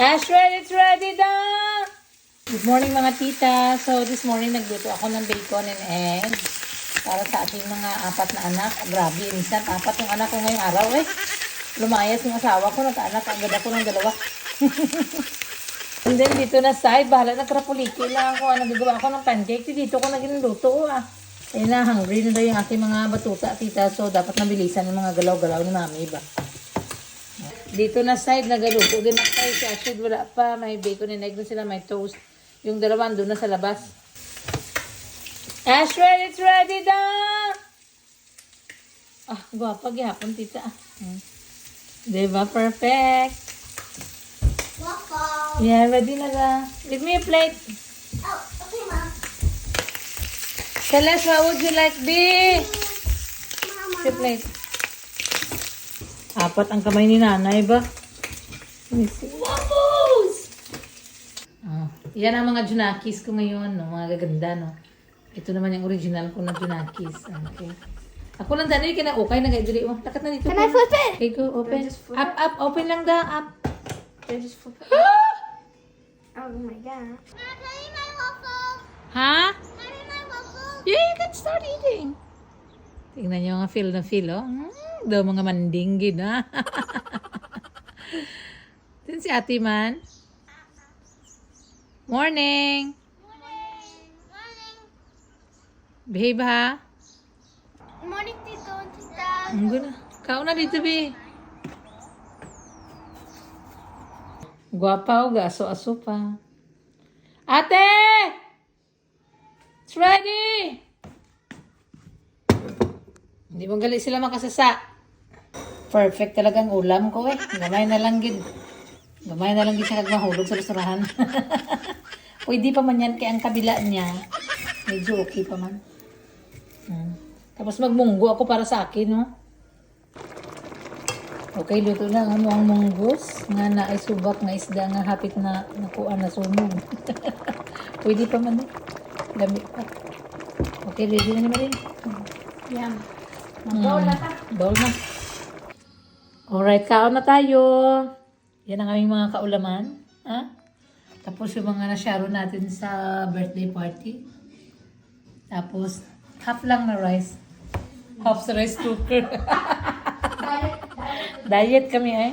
Ashwell, it's ready daw! Good morning mga tita. So this morning nagluto ako ng bacon and egg para sa aking mga apat na anak. Grabe, minsan apat yung anak ko ngayong araw eh. Lumayas yung asawa ko, nagkaanak agad ako ng dalawa. And then dito na side, bahala na krapuliki lang ako. Nagagawa ako ng pancake. Dito ko naginluto ah. Eh na, hungry na daw yung aking mga batuta tita. So dapat nabilisan yung mga galaw-galaw ni mami ba. Dito na side, nagaluto din ako kay si Ashid. Wala pa, may bacon and egg na sila, may toast. Yung dalawa doon na sa labas. Ashwell, it's ready daw! Ah, guwapa gihapon tita. Diba, perfect? Waffle. Yeah, ready na ga. Give me a plate. Oh, okay, Mom. Celeste, what would you like, B? Mama. The plate. Apat ang kamay ni nanay ba? Let me see. Waffles! Oh, yan ang mga junakis ko ngayon, no? Mga gaganda, no? Ito naman yung original ko na junakis. Okay. Ako lang dali, okay na dili. Oh, takat na dito. Can I flip it? Okay, go, open. Can I just flip Up, open lang da, up. Can I just flip it? Oh my god. Can I eat my waffle? Ha? Can I eat my waffle? Yeah, you can start eating. Tingnan nyo nga feel na feel, oh. Daw mga mandinggin, ha? Din si ate man. Morning. Morning. Behave, ha? Morning, Tito and Tita. Ang guna. Kao na dito, be. Guwapa o gaso-aso pa. Ate! It's ready! Hindi mo gali sila makasasa. Perfect talagang ulam ko eh. Gamay na lang gid. Gamay na lang gid siya kag mahulog sa basurahan. Pwede pa man yan kaya ang kabila niya. Medyo okay pa man. Tapos magmunggo ako para sa akin, no? Okay, luto na ang ang munggos. Nga na ay subak nga isda nga hapit na nakuha na sunog. Pwede pa man eh. Lamig pa. Okay, ready na naman rin. Yum. Bowl na ka. Bowl na. Alright, kaon na tayo. Yan ang aming mga kaulaman. Ha? Tapos yung mga nasyaro natin sa birthday party. Tapos, half lang na rice. Half sa rice cooker. Diet kami eh.